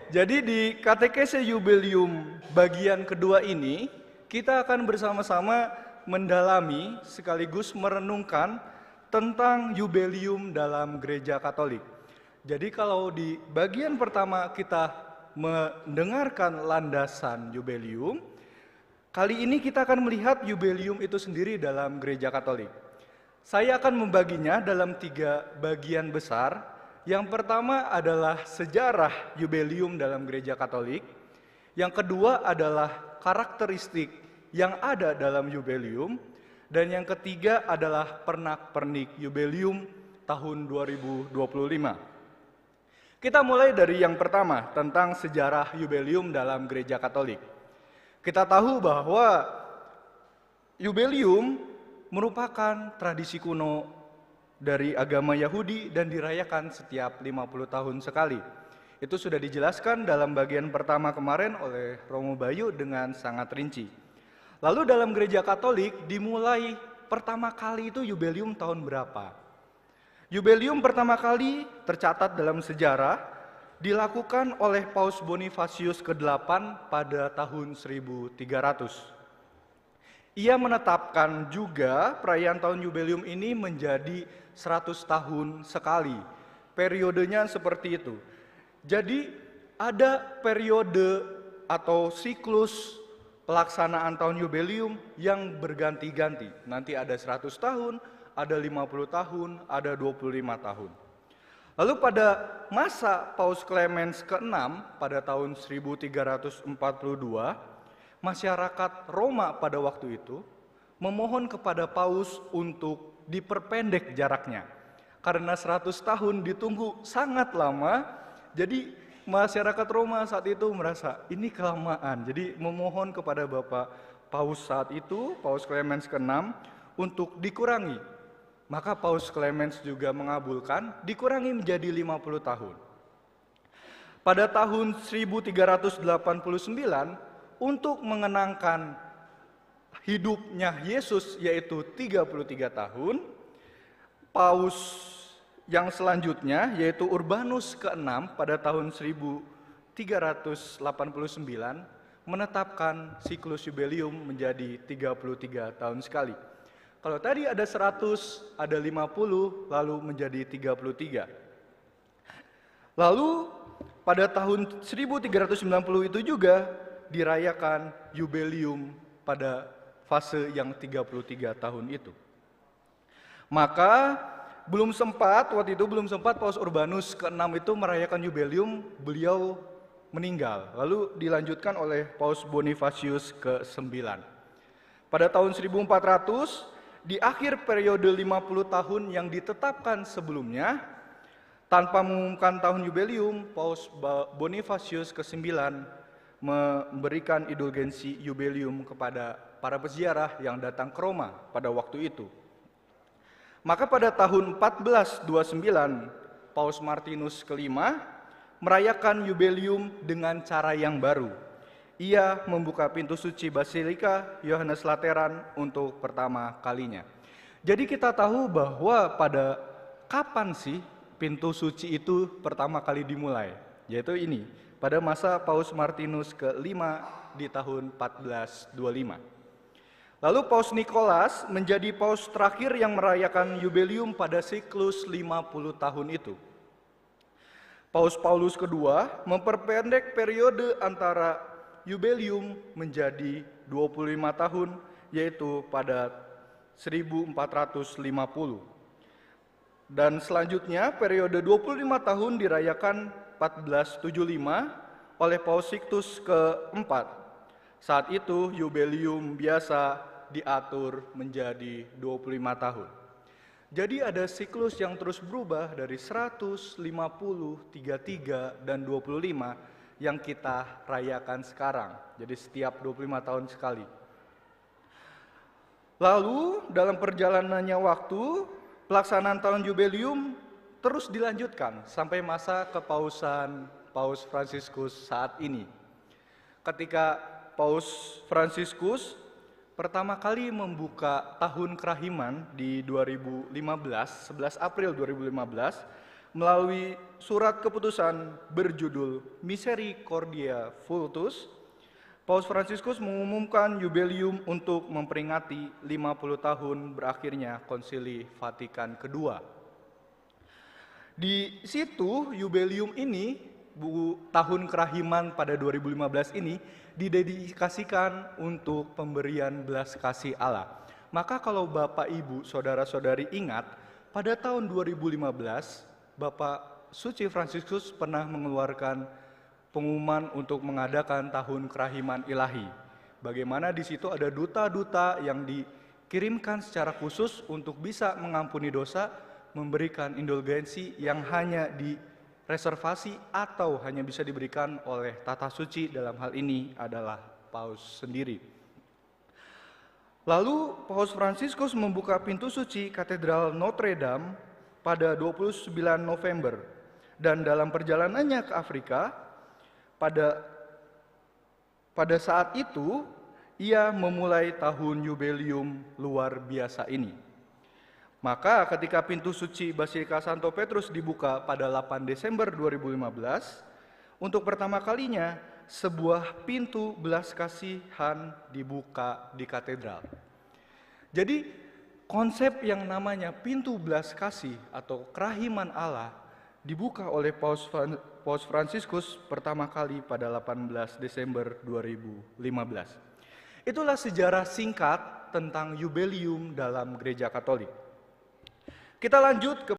Jadi di katekese Jubileum bagian kedua ini, kita akan bersama-sama mendalami sekaligus merenungkan tentang Jubileum dalam Gereja Katolik. Jadi kalau di bagian pertama kita mendengarkan landasan Jubileum, kali ini kita akan melihat Jubileum itu sendiri dalam Gereja Katolik. Saya akan membaginya dalam 3 bagian besar. Yang pertama adalah sejarah Jubileum dalam Gereja Katolik. Yang kedua adalah karakteristik yang ada dalam Jubileum. Dan yang ketiga adalah pernak-pernik Jubileum tahun 2025. Kita mulai dari yang pertama, tentang sejarah Jubileum dalam Gereja Katolik. Kita tahu bahwa Jubileum merupakan tradisi kuno dari agama Yahudi dan dirayakan setiap 50 tahun sekali. Itu sudah dijelaskan dalam bagian pertama kemarin oleh Romo Bayu dengan sangat rinci. Lalu dalam Gereja Katolik dimulai pertama kali itu Jubileum tahun berapa? Jubileum pertama kali tercatat dalam sejarah dilakukan oleh Paus Bonifasius ke-8 pada tahun 1300. Ia menetapkan juga perayaan tahun Jubileum ini menjadi 100 tahun sekali. Periodenya seperti itu. Jadi ada periode atau siklus pelaksanaan tahun Jubileum yang berganti-ganti. Nanti ada 100 tahun, ada 50 tahun, ada 25 tahun. Lalu pada masa Paus Clemens ke-6 pada tahun 1342, masyarakat Roma pada waktu itu memohon kepada Paus untuk diperpendek jaraknya. Karena 100 tahun ditunggu sangat lama, jadi masyarakat Roma saat itu merasa ini kelamaan. Jadi memohon kepada Bapak Paus saat itu, Paus Clemens ke-6, untuk dikurangi. Maka Paus Clemens juga mengabulkan, dikurangi menjadi 50 tahun. Pada tahun 1389, untuk mengenangkan hidupnya Yesus yaitu 33 tahun, Paus yang selanjutnya yaitu Urbanus ke-6 pada tahun 1389 menetapkan siklus Jubileum menjadi 33 tahun sekali. Kalau tadi ada 100, ada 50, lalu menjadi 33. Lalu pada tahun 1390 itu juga dirayakan Jubileum pada fase yang 33 tahun itu. Maka waktu itu belum sempat Paus Urbanus ke-6 itu merayakan Jubileum, beliau meninggal. Lalu dilanjutkan oleh Paus Bonifasius ke-9. Pada tahun 1400, di akhir periode 50 tahun yang ditetapkan sebelumnya, tanpa mengumumkan tahun Jubileum, Paus Bonifasius ke-9 memberikan indulgensi Jubileum kepada para peziarah yang datang ke Roma pada waktu itu. Maka pada tahun 1429, Paus Martinus ke-5 merayakan Jubileum dengan cara yang baru. Ia membuka pintu suci Basilika Yohanes Lateran untuk pertama kalinya. Jadi kita tahu bahwa pada kapan sih pintu suci itu pertama kali dimulai? Yaitu ini, pada masa Paus Martinus ke-5 di tahun 1425. Lalu Paus Nikolas menjadi paus terakhir yang merayakan Jubileum pada siklus 50 tahun itu. Paus Paulus II memperpendek periode antara Jubileum menjadi 25 tahun, yaitu pada 1450. Dan selanjutnya periode 25 tahun dirayakan 1475 oleh Paus Sixtus ke-4. Saat itu Jubileum biasa diatur menjadi 25 tahun. Jadi ada siklus yang terus berubah dari 100, 50, 33, dan 25 yang kita rayakan sekarang. Jadi setiap 25 tahun sekali. Lalu dalam perjalanannya waktu, pelaksanaan tahun Jubileum terus dilanjutkan sampai masa kepausan Paus Fransiskus saat ini. Ketika Paus Fransiskus pertama kali membuka tahun kerahiman di 2015, 11 April 2015, melalui surat keputusan berjudul Misericordia Vultus, Paus Fransiskus mengumumkan Yubelium untuk memperingati 50 tahun berakhirnya Konsili Vatikan II. Di situ Yubelium ini, tahun kerahiman pada 2015 ini, didedikasikan untuk pemberian belas kasih Allah. Maka kalau Bapak, Ibu, Saudara-saudari ingat, pada tahun 2015, Bapak Suci Fransiskus pernah mengeluarkan pengumuman untuk mengadakan tahun kerahiman ilahi. Bagaimana di situ ada duta-duta yang dikirimkan secara khusus untuk bisa mengampuni dosa, memberikan indulgensi yang hanya direservasi atau hanya bisa diberikan oleh tata suci, dalam hal ini adalah Paus sendiri. Lalu Paus Fransiskus membuka pintu suci Katedral Notre Dame pada 29 November, dan dalam perjalanannya ke Afrika, pada saat itu ia memulai tahun Yubelium luar biasa ini. Maka ketika pintu suci Basilika Santo Petrus dibuka pada 8 Desember 2015, untuk pertama kalinya sebuah pintu belas kasihan dibuka di katedral. Jadi konsep yang namanya pintu belas kasih atau kerahiman Allah dibuka oleh Paus Fransiskus pertama kali pada 18 Desember 2015. Itulah sejarah singkat tentang Yubelium dalam Gereja Katolik. Kita lanjut ke